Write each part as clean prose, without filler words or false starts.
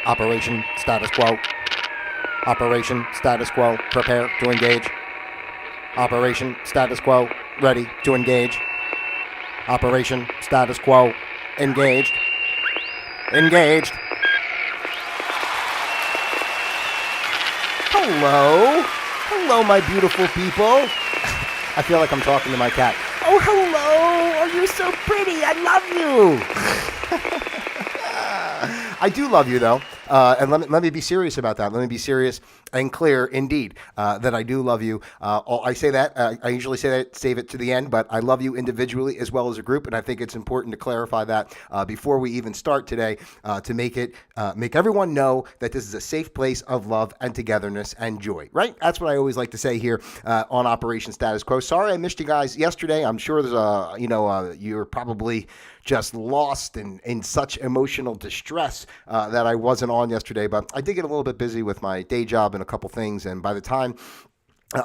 Operation status quo. Operation status quo. Prepare to engage. Operation status quo. Ready to engage. Operation status quo. Engaged. Engaged. Hello. Hello, my beautiful people. I feel like I'm talking to my cat. Oh, hello. Oh, you're so pretty. I love you. I do love you, though. And let me be serious about that. Let me be serious and clear, indeed, that I do love you. I say that. I usually say that, save it to the end, but I love you individually as well as a group, and I think it's important to clarify that before we even start today to make everyone know that this is a safe place of love and togetherness and joy, right? That's what I always like to say here on Operation Status Quo. Sorry I missed you guys yesterday. I'm sure there's you're probably just lost in such emotional distress that I wasn't on yesterday, but I did get a little bit busy with my day job and a couple things, and by the time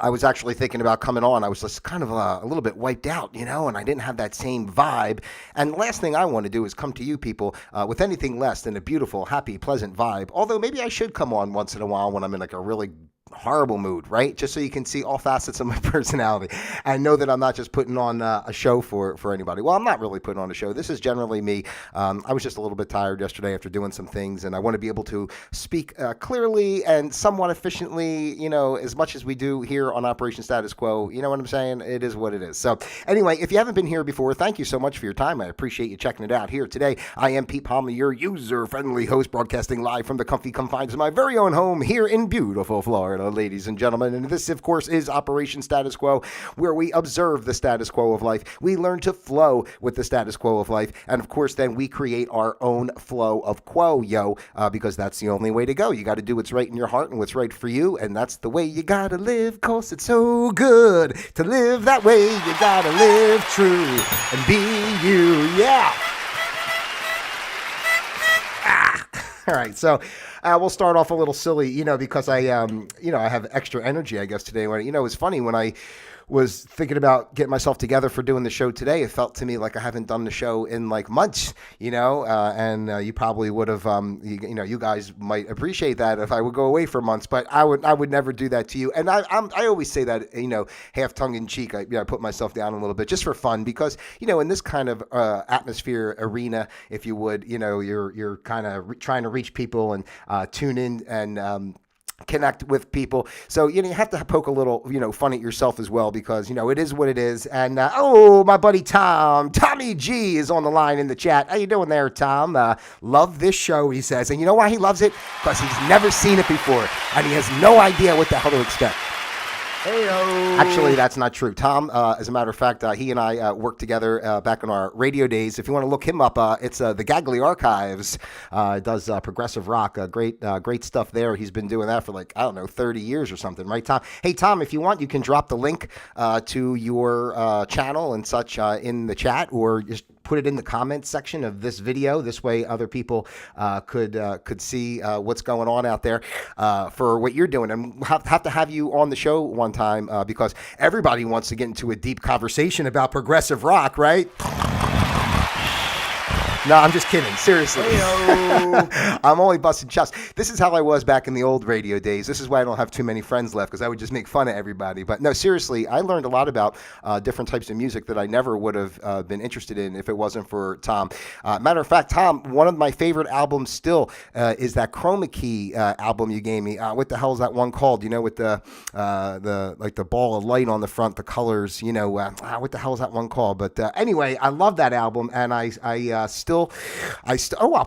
I was actually thinking about coming on, I was just kind of a little bit wiped out, and I didn't have that same vibe. And the last thing I want to do is come to you people with anything less than a beautiful, happy, pleasant vibe, although maybe I should come on once in a while when I'm in like a really horrible mood, right? Just so you can see all facets of my personality and know that I'm not just putting on a show for anybody. Well, I'm not really putting on a show. This is generally me. I was just a little bit tired yesterday after doing some things, and I want to be able to speak clearly and somewhat efficiently, as much as we do here on Operation Status Quo. You know what I'm saying? It is what it is. So anyway, if you haven't been here before, thank you so much for your time. I appreciate you checking it out here today. I am Pete Palmer, your user-friendly host, broadcasting live from the comfy confines of my very own home here in beautiful Florida, ladies and gentlemen. And this, of course, is Operation Status Quo, where we observe the status quo of life. We learn to flow with the status quo of life. And, of course, then we create our own flow of quo, because that's the only way to go. You got to do what's right in your heart and what's right for you. And that's the way you got to live, 'cause it's so good to live that way. You got to live true and be you. Yeah. All right, so we'll start off a little silly, because I have extra energy, I guess, today. It was funny when I was thinking about getting myself together for doing the show today. It felt to me like I haven't done the show in like months, and you probably would have, you guys might appreciate that if I would go away for months, but I would never do that to you. And I always say that, half tongue in cheek. I put myself down a little bit just for fun because, in this kind of atmosphere arena, if you would, you're kind of trying to reach people and tune in and, connect with people. So, you have to poke a little, fun at yourself as well because, it is what it is. And, my buddy Tommy G is on the line in the chat. How you doing there, Tom? Love this show, he says. And you know why he loves it? Because he's never seen it before and he has no idea what the hell to expect. Heyo. Actually, that's not true. Tom, as a matter of fact, he and I worked together back in our radio days. If you want to look him up, it's the Gagley Archives. Does progressive rock. Great stuff there. He's been doing that for 30 years or something, right, Tom? Hey, Tom, if you want, you can drop the link to your channel and such in the chat, or just put it in the comments section of this video. This way other people could see what's going on out there for what you're doing. And we'll have to have you on the show one time because everybody wants to get into a deep conversation about progressive rock, right? No, I'm just kidding. Seriously. I'm only busting chops. This is how I was back in the old radio days. This is why I don't have too many friends left, because I would just make fun of everybody. But no, seriously, I learned a lot about different types of music that I never would have been interested in if it wasn't for Tom. Matter of fact, Tom, one of my favorite albums still is that Chroma Key album you gave me. What the hell is that one called? With the ball of light on the front, the colors. What the hell is that one called? But anyway, I love that album, and I still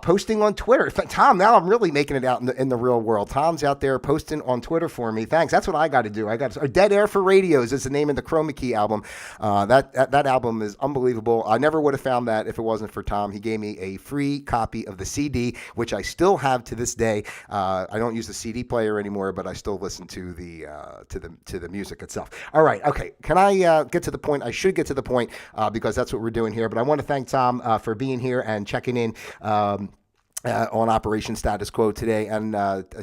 posting on Twitter. Tom, now I'm really making it out in the real world. Tom's out there posting on Twitter for me. Thanks. That's what I got to do. Dead Air for Radios is the name of the Chroma Key album. That album is unbelievable. I never would have found that if it wasn't for Tom. He gave me a free copy of the CD, which I still have to this day. I don't use the CD player anymore, but I still listen to the music itself. All right. Okay. Can I get to the point? I should get to the point because that's what we're doing here. But I want to thank Tom for being here and checking in. on Operation Status Quo today. And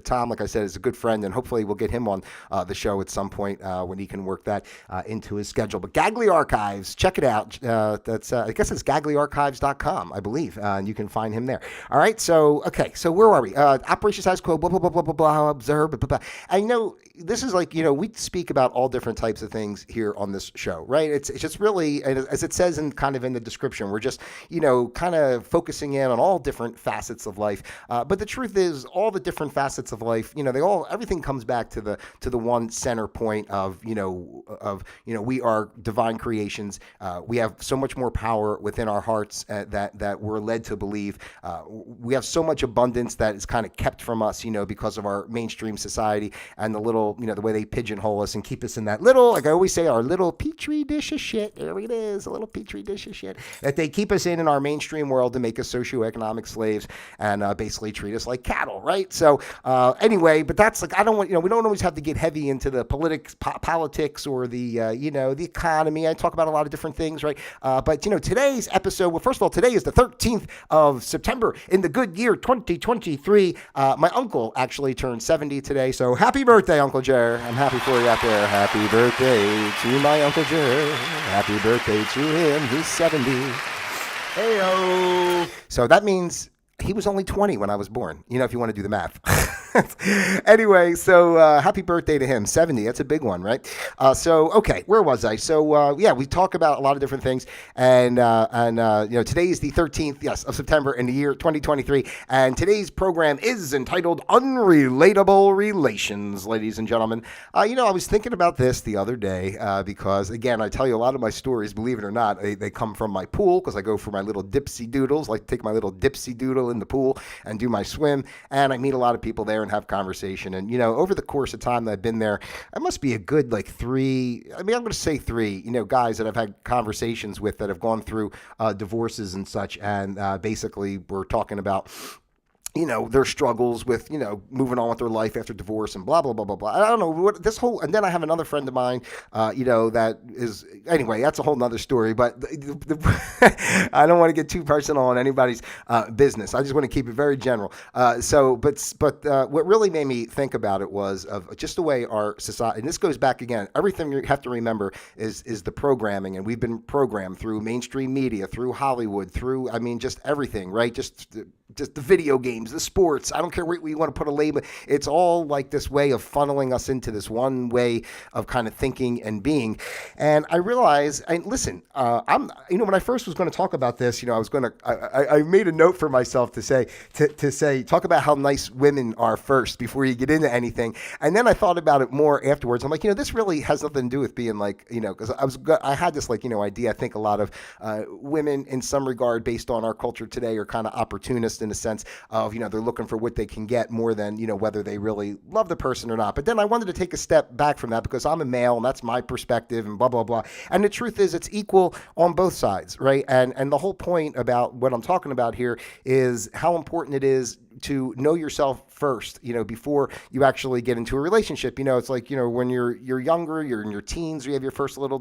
Tom, like I said, is a good friend, and hopefully we'll get him on the show at some point when he can work that into his schedule. But Gagley Archives, check it out. That's I guess it's gagleyarchives.com, I believe, and you can find him there. All right, so, okay, so where are we? Operation Status Quo, blah, blah, blah, blah, blah, blah, observe, blah, blah, blah. And, this is like, we speak about all different types of things here on this show, right? It's just really, as it says in kind of in the description, we're just, kind of focusing in on all different facets of life. But the truth is, all the different facets of life, everything comes back to the one center point of, we are divine creations. We have so much more power within our hearts that we're led to believe. We have so much abundance that is kind of kept from us, because of our mainstream society and the little, the way they pigeonhole us and keep us in that little, like I always say, our little petri dish of shit. There it is, a little petri dish of shit that they keep us in our mainstream world to make us socioeconomic slaves and basically treat us like cattle, right? So anyway, but that's like, I don't want, we don't always have to get heavy into the politics or the, the economy. I talk about a lot of different things, right? But, today's episode, well, first of all, today is the 13th of September in the good year 2023. My uncle actually turned 70 today, so happy birthday, Uncle Jer. I'm happy for you out there. Happy birthday to my Uncle Jer. Happy birthday to him. He's 70. Heyo. So that means he was only 20 when I was born, if you want to do the math. Anyway, so happy birthday to him. 70, that's a big one, right? So, okay, where was I? So, we talk about a lot of different things. And today is the 13th, yes, of September in the year 2023. And today's program is entitled Unrelatable Relations, ladies and gentlemen. I was thinking about this the other day because, again, I tell you a lot of my stories, believe it or not, they come from my pool because I go for my little dipsy doodles, like take my little dipsy doodle in the pool and do my swim. And I meet a lot of people there and have conversation. And, over the course of time that I've been there, I must be a good three, I'm going to say three, guys that I've had conversations with that have gone through divorces and such. And basically we're talking about their struggles with, moving on with their life after divorce and blah, blah, blah, blah, blah. I don't know what this whole, and then I have another friend of mine, that is, anyway, that's a whole nother story, but I don't want to get too personal on anybody's business. I just want to keep it very general. But what really made me think about it was of just the way our society, and this goes back again, everything you have to remember is the programming, and we've been programmed through mainstream media, through Hollywood, through, just everything, right? Just the video games, the sports, I don't care what you want to put a label. It's all like this way of funneling us into this one way of kind of thinking and being. And I realized, and listen, when I first was going to talk about this, I made a note for myself to say, talk about how nice women are first before you get into anything. And then I thought about it more afterwards. I'm like, this really has nothing to do with being like, because I had this idea. I think a lot of women in some regard based on our culture today are kind of opportunists in a sense of, they're looking for what they can get more than, whether they really love the person or not. But then I wanted to take a step back from that because I'm a male and that's my perspective and blah, blah, blah. And the truth is it's equal on both sides, right? And the whole point about what I'm talking about here is how important it is to know yourself first, before you actually get into a relationship. It's like, when you're younger, you're in your teens, you have your first little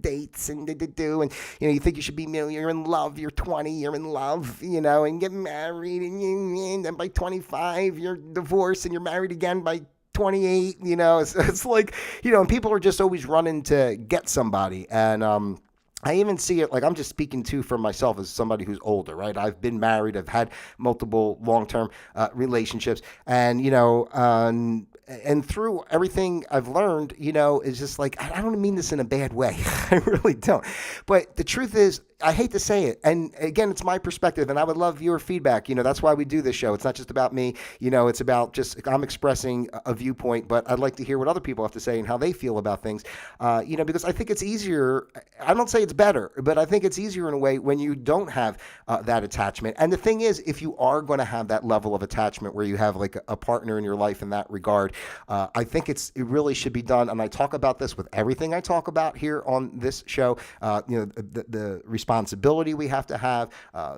dates and you think you should be, you're in love, you're 20, you're in love, and get married and then by 25, you're divorced and you're married again by 28, it's like, and people are just always running to get somebody. And, I even see it, like I'm just speaking to for myself as somebody who's older, right? I've been married, I've had multiple long-term relationships, and, and through everything I've learned, is just like, I don't mean this in a bad way. I really don't. But the truth is, I hate to say it. And again, it's my perspective and I would love your feedback. That's why we do this show. It's not just about me. It's about just, I'm expressing a viewpoint, but I'd like to hear what other people have to say and how they feel about things. Because I think it's easier. I don't say it's better, but I think it's easier in a way when you don't have that attachment. And the thing is, if you are going to have that level of attachment where you have like a partner in your life in that regard, I think it really should be done. And I talk about this with everything I talk about here on this show, the responsibility responsibility we have to have,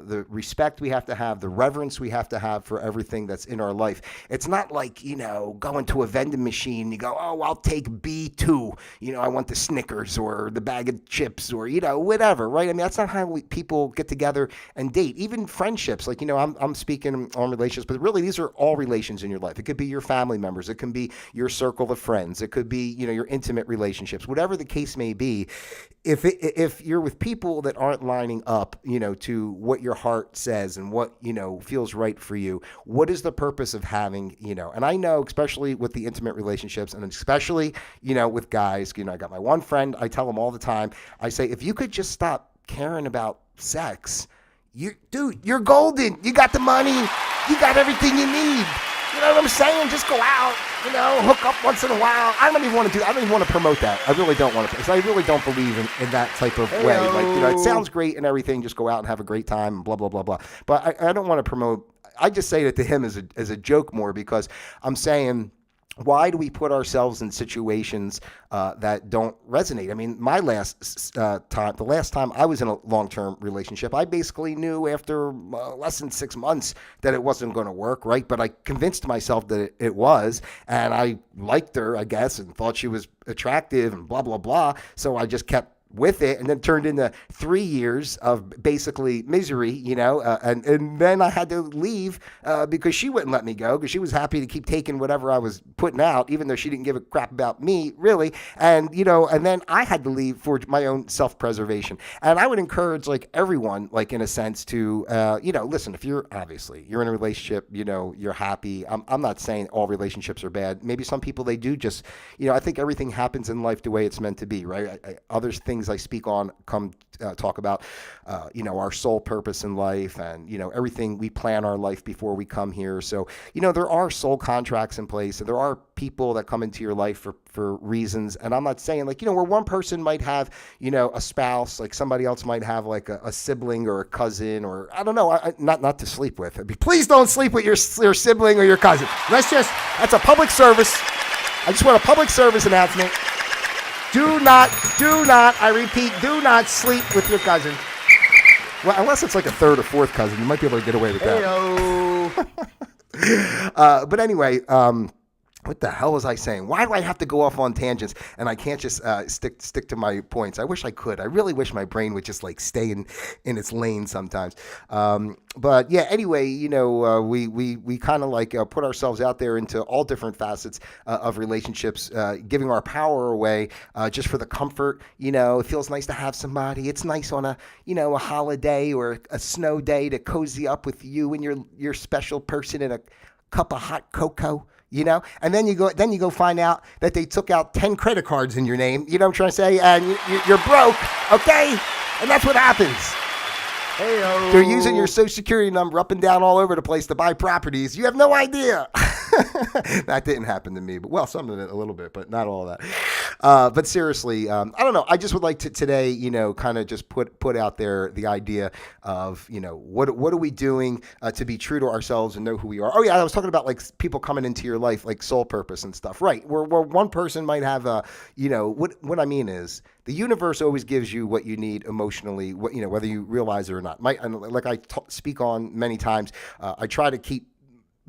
the respect we have to have, the reverence we have to have for everything that's in our life. It's not like, going to a vending machine, you go, oh, I'll take B2, I want the Snickers or the bag of chips or, whatever, right? I mean, that's not how people get together and date. Even friendships, like, I'm speaking on relationships, but really these are all relations in your life. It could be your family members. It can be your circle of friends. It could be, your intimate relationships, whatever the case may be. If you're with people that aren't lining up, to what your heart says and what, feels right for you, what is the purpose of having, and I know, especially with the intimate relationships and especially, with guys, I got my one friend, I tell him all the time, I say, if you could just stop caring about sex, you're golden. You got the money. You got everything you need. You know what I'm saying? Just go out, hook up once in a while. I don't even want to promote that. I really don't want to, because I really don't believe in that type of way. Like, it sounds great and everything. Just go out and have a great time and blah, blah, blah, blah. But I don't want to promote. I just say it to him as a joke more, because I'm saying, why do we put ourselves in situations that don't resonate? I mean, the last time I was in a long-term relationship, I basically knew after less than 6 months that it wasn't going to work, right? But I convinced myself that it was, and I liked her, I guess, and thought she was attractive and blah, blah, blah. So I just kept with it, and then turned into 3 years of basically misery, and then I had to leave because she wouldn't let me go, because she was happy to keep taking whatever I was putting out, even though she didn't give a crap about me, really. And, and then I had to leave for my own self-preservation. And I would encourage, like, everyone, like, in a sense, to, listen, if you're in a relationship, you're happy. I'm not saying all relationships are bad. Maybe some people, they do just, I think everything happens in life the way it's meant to be, right? Others things I speak on talk about, our sole purpose in life, and, everything we plan our life before we come here. So, there are soul contracts in place, and there are people that come into your life for reasons. And I'm not saying, like, where one person might have, a spouse, like somebody else might have like a sibling or a cousin, or I don't know, not to sleep with. Please don't sleep with your sibling or your cousin. That's a public service. I just want a public service announcement. Do not, I repeat, do not sleep with your cousin. Well, unless it's like a third or fourth cousin, you might be able to get away with that. Hey-o. But anyway, what the hell was I saying? Why do I have to go off on tangents and I can't just stick to my points? I wish I could. I really wish my brain would just like stay in its lane sometimes. But yeah, anyway, we kind of like put ourselves out there into all different facets of relationships, giving our power away just for the comfort. It feels nice to have somebody. It's nice on a holiday or a snow day to cozy up with you and your special person in a cup of hot cocoa. And then you go find out that they took out 10 credit cards in your name. You know what I'm trying to say? And you're broke, okay? And that's what happens. Hey-o. They're using your social security number up and down all over the place to buy properties. You have no idea. That didn't happen to me, but some of it a little bit, but not all of that. But seriously, I don't know. I just would like to today, kind of just put out there the idea of, what are we doing to be true to ourselves and know who we are. Oh yeah, I was talking about like people coming into your life, like soul purpose and stuff, right? Where one person might have what I mean is, the universe always gives you what you need emotionally, whether you realize it or not. Like I speak on many times, I try to keep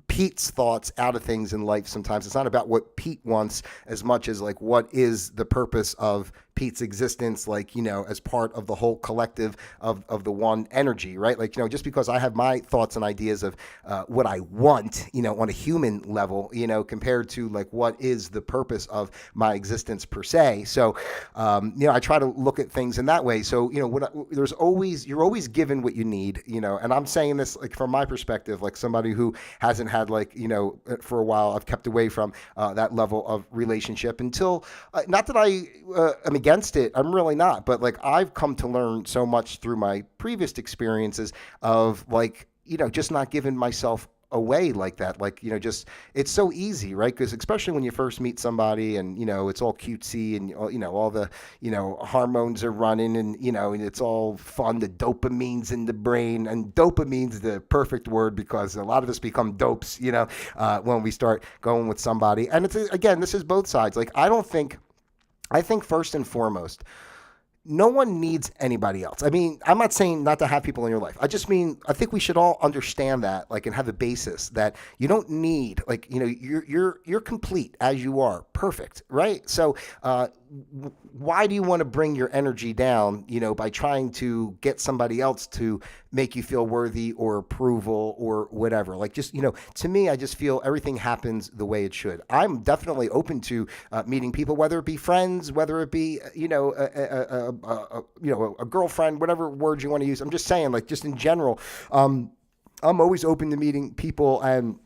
Pete's thoughts out of things in life sometimes. It's not about what Pete wants as much as like what is the purpose of Pete's existence, like, as part of the whole collective of the one energy, right? Like, just because I have my thoughts and ideas of what I want, on a human level, compared to like what is the purpose of my existence per se. So, I try to look at things in that way. So, you're always given what you need, and I'm saying this like from my perspective, like somebody who hasn't had like, for a while, I've kept away from that level of relationship until, not that I am against it. I'm really not. But like I've come to learn so much through my previous experiences of like, just not giving myself away like that. Like, just, it's so easy, right? Because especially when you first meet somebody and, it's all cutesy and, all the, hormones are running and, and it's all fun. The dopamine's in the brain, and dopamine's the perfect word because a lot of us become dopes, when we start going with somebody. And it's, again, this is both sides. Like, I think first and foremost, no one needs anybody else. I mean, I'm not saying not to have people in your life. I just mean, I think we should all understand that, like, and have a basis that you don't need, like, you're complete as you are, perfect, right? So, why do you want to bring your energy down, by trying to get somebody else to make you feel worthy or approval or whatever? Like, just, to me, I just feel everything happens the way it should. I'm definitely open to meeting people, whether it be friends, whether it be, a girlfriend, whatever words you want to use. I'm just saying, like, just in general, I'm always open to meeting people and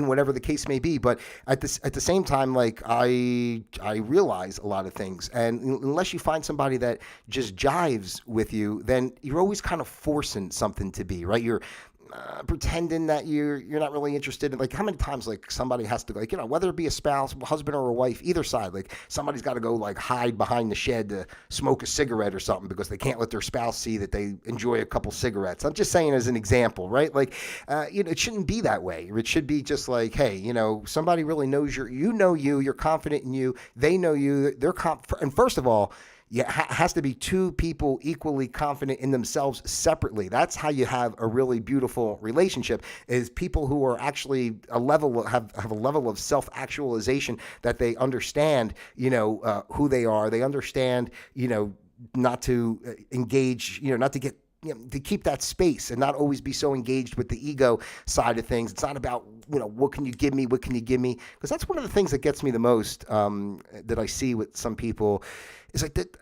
whatever the case may be. But at the same time, like, I realize a lot of things, and unless you find somebody that just jives with you, then you're always kind of forcing something to be, right? You're pretending that you're not really interested in, like, how many times, like, somebody has to, like, whether it be a spouse, husband or a wife, either side, like, somebody's got to go, like, hide behind the shed to smoke a cigarette or something because they can't let their spouse see that they enjoy a couple cigarettes. I'm just saying as an example, right? Like, it shouldn't be that way. It should be just like, hey, somebody really knows you're confident in you, they know you, and first of all, yeah, has to be two people equally confident in themselves separately. That's how you have a really beautiful relationship, is people who are actually have a level of self-actualization, that they understand, who they are. They understand, not to engage, not to get, to keep that space and not always be so engaged with the ego side of things. It's not about, what can you give me? What can you give me? Because that's one of the things that gets me the most, that I see with some people, is like that.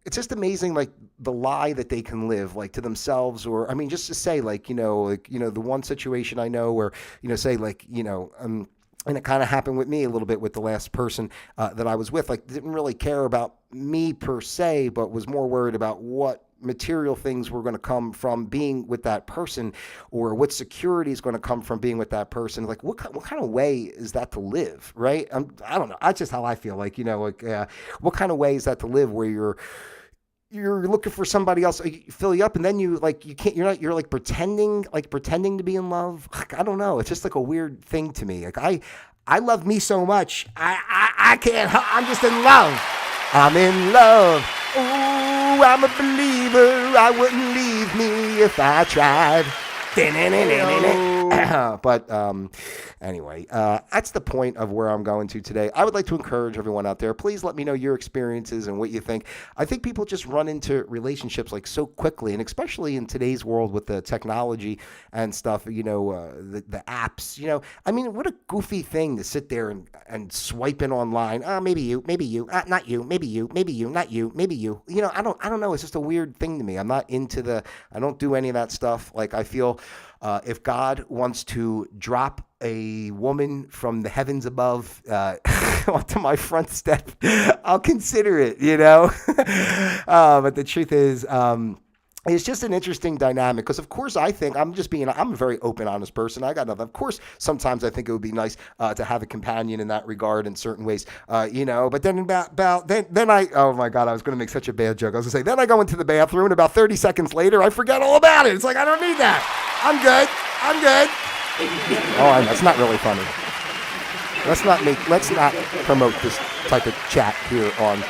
It's just amazing, like, the lie that they can live, like, to themselves, or, I mean, just to say, like, the one situation I know where, say, like, and it kind of happened with me a little bit with the last person that I was with, like, didn't really care about me per se, but was more worried about what material things were going to come from being with that person, or what security is going to come from being with that person. Like, what kind of way is that to live, right? I don't know. That's just how I feel. Like, what kind of way is that to live, where you're looking for somebody else to fill you up, and then you're like pretending to be in love. Like, I don't know. It's just like a weird thing to me. Like, I love me so much. I can't. I'm just in love. I'm in love. Ooh, I'm a believer. I wouldn't leave me if I tried. But anyway, that's the point of where I'm going to today. I would like to encourage everyone out there. Please let me know your experiences and what you think. I think people just run into relationships, like, so quickly, and especially in today's world with the technology and stuff. The apps. I mean, what a goofy thing to sit there and swipe in online. Maybe you, not you, maybe you, not you, maybe you. I don't know. It's just a weird thing to me. I'm not into I don't do any of that stuff. Like, I feel. If God wants to drop a woman from the heavens above onto my front step, I'll consider it, But the truth is, it's just an interesting dynamic, because, of course, I think I'm a very open, honest person. I got nothing. Of course, sometimes I think it would be nice to have a companion in that regard in certain ways, But then then I, oh my God, I was going to make such a bad joke. I was going to say, then I go into the bathroom, and about 30 seconds later, I forget all about it. It's like, I don't need that. I'm good. Oh, that's not really funny. Let's not promote this type of chat here on.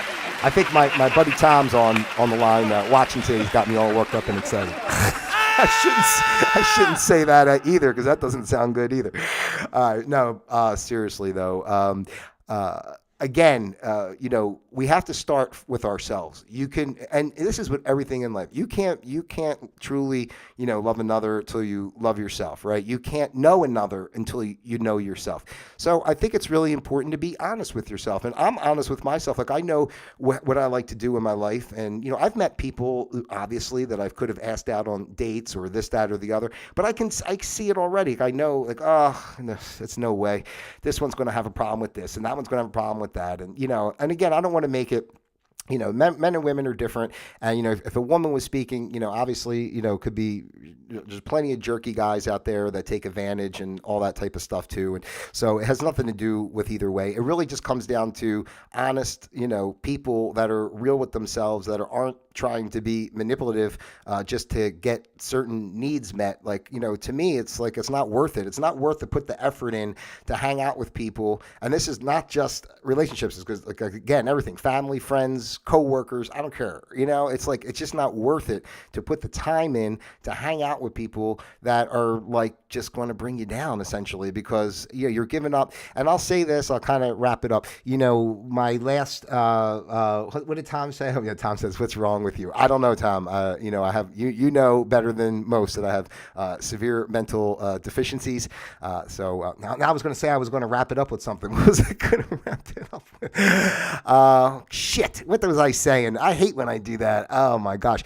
I think my buddy Tom's on the line watching today. He's got me all worked up and excited. I shouldn't say that either, because that doesn't sound good either. No, seriously though. Again, we have to start with ourselves. You can, and this is with everything in life. You can't truly, love another until you love yourself, right? You can't know another until you know yourself. So I think it's really important to be honest with yourself, and I'm honest with myself. Like, I know what I like to do in my life, and I've met people, obviously, that I could have asked out on dates or this, that, or the other, but I see it already. I know, like, it's no way. This one's going to have a problem with this, and that one's going to have a problem with that, and and again, I don't want to make it, men and women are different, and if a woman was speaking, obviously, could be, there's plenty of jerky guys out there that take advantage and all that type of stuff too, and so it has nothing to do with either way. It really just comes down to honest, people that are real with themselves, that aren't trying to be manipulative just to get certain needs met. Like, to me, it's like, it's not worth it. It's not worth to put the effort in to hang out with people. And this is not just relationships. It's because, like, again, everything, family, friends, friends, coworkers, I don't care. It's like, it's just not worth it to put the time in to hang out with people that are like just going to bring you down essentially, because you're giving up. And I'll say this, I'll kind of wrap it up. My last, what did Tom say? Oh, yeah, Tom says, what's wrong with you? I don't know, Tom. I have, you know better than most that I have severe mental deficiencies. So now I was going to say I was going to wrap it up with something. What was I going to wrap it up with? Shit. What was I saying? I hate when I do that. Oh my gosh.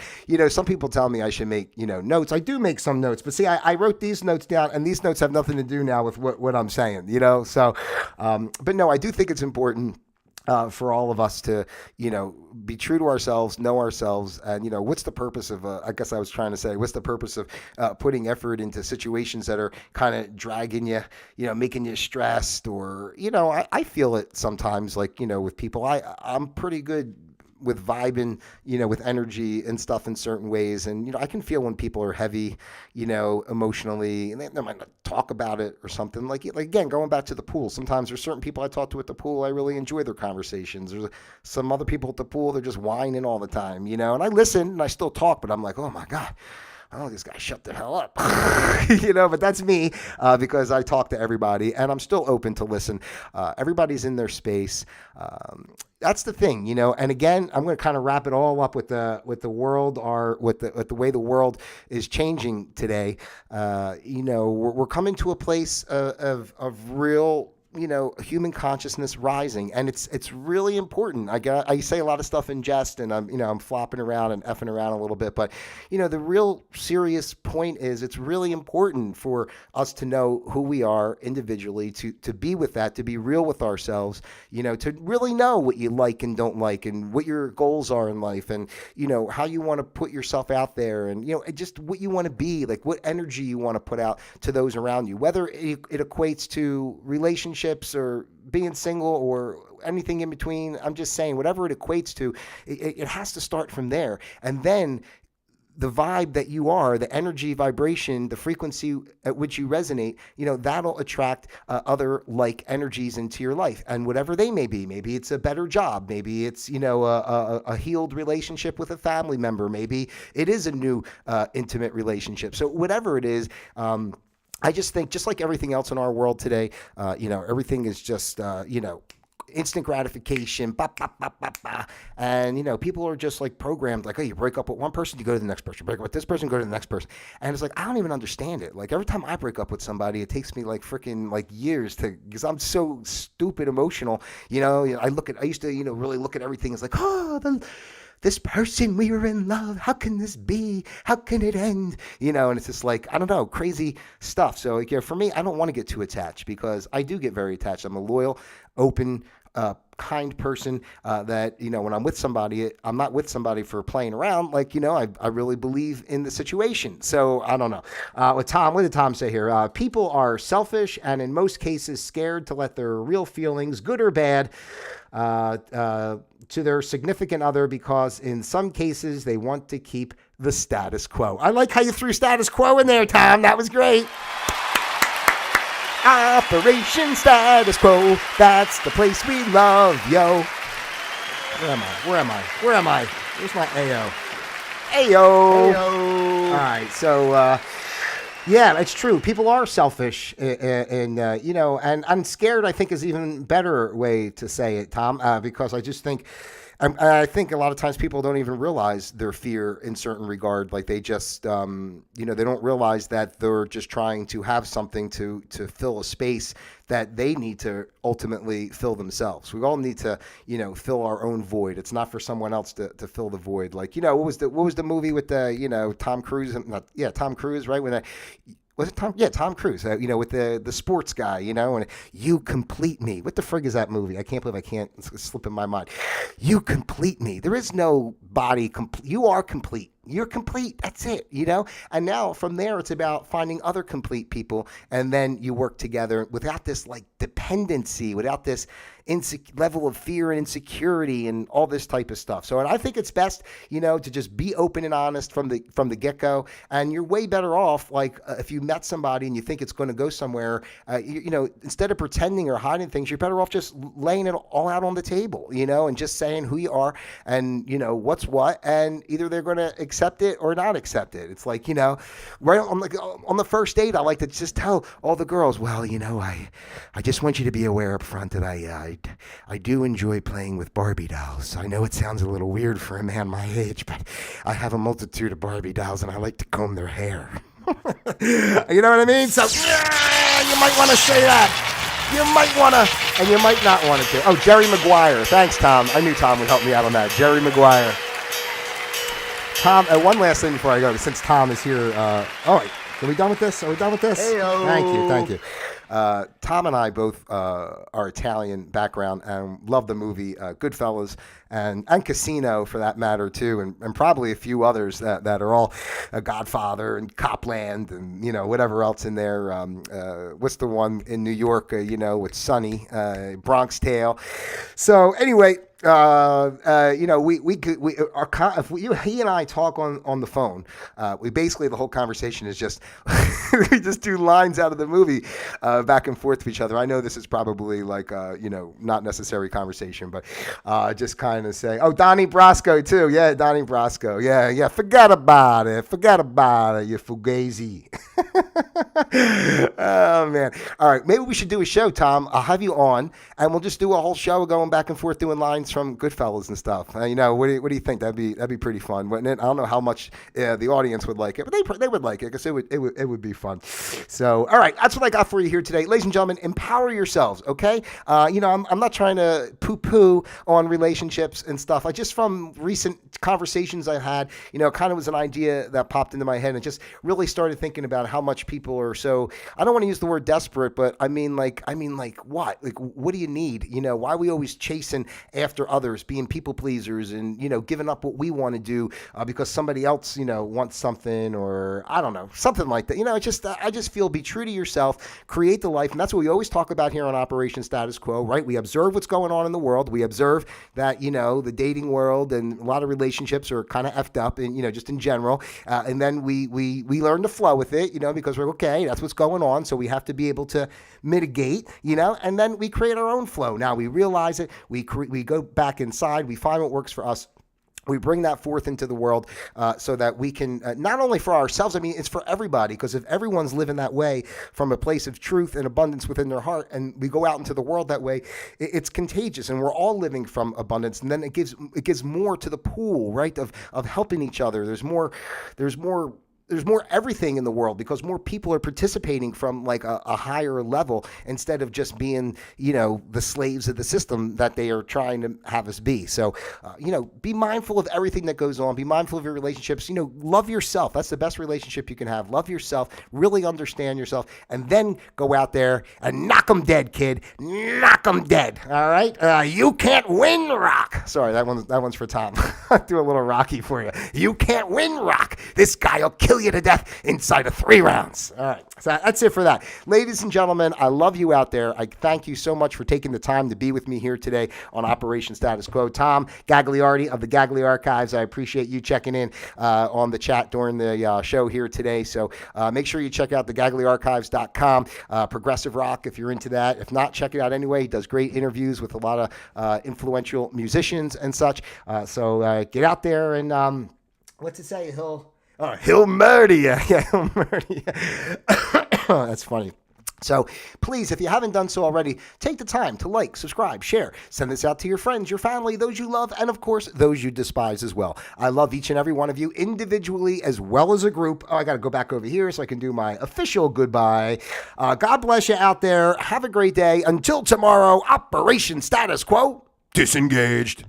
Some people tell me I should make, notes. I do make some notes, but see, I wrote these notes down, and these notes have nothing to do now with what I'm saying, So, but no, I do think it's important for all of us to, be true to ourselves, know ourselves, and, what's the purpose of, I guess I was trying to say, what's the purpose of putting effort into situations that are kind of dragging you, making you stressed, or, I feel it sometimes, like, with people, I'm pretty good with vibing, with energy and stuff in certain ways. And, I can feel when people are heavy, emotionally, and they might not talk about it or something. Like again, going back to the pool, sometimes there's certain people I talk to at the pool, I really enjoy their conversations. There's some other people at the pool, they're just whining all the time, and I listen and I still talk, but I'm like, oh my God. Oh, this guy shut the hell up. But that's me because I talk to everybody and I'm still open to listen. Everybody's in their space. That's the thing, and again, I'm going to kind of wrap it all up with the world, or with the way the world is changing today. We're coming to a place of real, human consciousness rising, and it's really important. I say a lot of stuff in jest, and I'm flopping around and effing around a little bit, but the real serious point is it's really important for us to know who we are individually, to be with that, to be real with ourselves, to really know what you like and don't like, and what your goals are in life, and how you want to put yourself out there, and just what you want to be, like what energy you want to put out to those around you, whether it equates to relationships or being single or anything in between. I'm just saying, whatever it equates to, it has to start from there. And then the vibe that you are, the energy, vibration, the frequency at which you resonate, that'll attract other like energies into your life, and whatever they may be. Maybe it's a better job. Maybe it's, a healed relationship with a family member. Maybe it is a new intimate relationship. So whatever it is, I just think, just like everything else in our world today, everything is just, instant gratification, and, people are just like programmed, like, oh, you break up with one person, you go to the next person, break up with this person, go to the next person. And it's like, I don't even understand it. Like every time I break up with somebody, it takes me like freaking like years because I'm so stupid emotional, I used to, really look at everything as like, this person, we were in love. How can this be? How can it end? And it's just like, I don't know, crazy stuff. So for me, I don't want to get too attached, because I do get very attached. I'm a loyal, open, kind person that, when I'm with somebody, I'm not with somebody for playing around. Like, I really believe in the situation. So I don't know. With Tom, what did Tom say here? People are selfish and in most cases scared to let their real feelings, good or bad, to their significant other, because in some cases they want to keep the status quo. I like how you threw status quo in there, Tom. That was great. Operation Status Quo. That's the place we love, yo. Where am I? Where's my AO? Ayo. All right, so yeah, it's true. People are selfish, and and I'm scared, I think, is even better way to say it, Tom, because I just think, I think a lot of times people don't even realize their fear in certain regard. Like they just, they don't realize that they're just trying to have something to fill a space that they need to ultimately fill themselves. We all need to, fill our own void. It's not for someone else to fill the void. Like, what was the movie with the, Tom Cruise? Tom Cruise, right? Was it Tom? Yeah, Tom Cruise, with the sports guy, and you complete me. What the frig is that movie? I can't believe I can't slip in my mind. You complete me. There is no body complete. You are complete. You're complete. That's it, And now from there, it's about finding other complete people. And then you work together without this like dependency, without this level of fear and insecurity and all this type of stuff. So, and I think it's best, to just be open and honest from the get-go. And you're way better off, if you met somebody and you think it's going to go somewhere, instead of pretending or hiding things, you're better off just laying it all out on the table, and just saying who you are and, what's what, and either they're going to accept it or not accept it. It's like, right on the first date, I like to just tell all the girls, well, I just want you to be aware up front that I do enjoy playing with Barbie dolls. I know it sounds a little weird for a man my age, but I have a multitude of Barbie dolls and I like to comb their hair. You know what I mean? So, you might want to say that. You might want to, and you might not want to. Oh, Jerry Maguire. Thanks, Tom. I knew Tom would help me out on that. Jerry Maguire. Tom, one last thing before I go, since Tom is here. All right. Are we done with this? Hey-o. Thank you. Tom and I both are Italian background and love the movie Goodfellas and Casino for that matter too, and probably a few others that are all Godfather and Copland and whatever else in there. What's the one in New York? With Sonny, Bronx Tale. So anyway. He and I talk on the phone. We basically, the whole conversation is just we just do lines out of the movie back and forth to each other. I know this is probably not necessary conversation, but just kind of say, oh, Donnie Brasco too. Yeah, Donnie Brasco. Yeah. Forget about it, you fugazi. Oh man. All right, maybe we should do a show, Tom. I'll have you on, and we'll just do a whole show going back and forth doing lines from Goodfellas and stuff. What do you think? That'd be pretty fun, wouldn't it? I don't know how much the audience would like it, but they would like it because it would be fun. So, all right, that's what I got for you here today, ladies and gentlemen. Empower yourselves, okay? I'm not trying to poo-poo on relationships and stuff. I just from recent conversations I had, kind of was an idea that popped into my head and just really started thinking about how much people are so. I don't want to use the word desperate, but I mean what? Like, what do you need? Why are we always chasing after others, being people pleasers, and giving up what we want to do because somebody else wants something, or I don't know, something like that. I just feel, be true to yourself, create the life, and that's what we always talk about here on Operation Status Quo, right? We observe what's going on in the world. We observe that the dating world and a lot of relationships are kind of effed up, and just in general, and then we learn to flow with it, because we're okay. That's what's going on. So we have to be able to mitigate, and then we create our own flow. Now we realize it. We go back inside. We find what works for us. We bring that forth into the world so that we can, not only for ourselves, I mean, it's for everybody, because if everyone's living that way from a place of truth and abundance within their heart, and we go out into the world that way, it's contagious, and we're all living from abundance, and then it gives more to the pool, right, of helping each other. There's more everything in the world because more people are participating from like a higher level instead of just being, the slaves of the system that they are trying to have us be. So, be mindful of everything that goes on. Be mindful of your relationships. Love yourself. That's the best relationship you can have. Love yourself. Really understand yourself. And then go out there and knock them dead, kid. Knock them dead. All right? You can't win, Rock. Sorry, that one's for Tom. I'll do a little Rocky for you. You can't win, Rock. This guy will kill you to death inside of 3 rounds. All right. So that's it for that. Ladies and gentlemen, I love you out there. I thank you so much for taking the time to be with me here today on Operation Status Quo. Tom Gagliardi of the Gagli Archives, I appreciate you checking in on the chat during the show here today. So make sure you check out the GagliArchives.com. Progressive rock, if you're into that. If not, check it out anyway. He does great interviews with a lot of influential musicians and such. So get out there and what's it say? He'll murder you. Yeah, he'll murder you. That's funny. So please, if you haven't done so already, take the time to like, subscribe, share, send this out to your friends, your family, those you love, and of course, those you despise as well. I love each and every one of you individually as well as a group. Oh, I got to go back over here so I can do my official goodbye. God bless you out there. Have a great day. Until tomorrow, Operation Status Quo disengaged.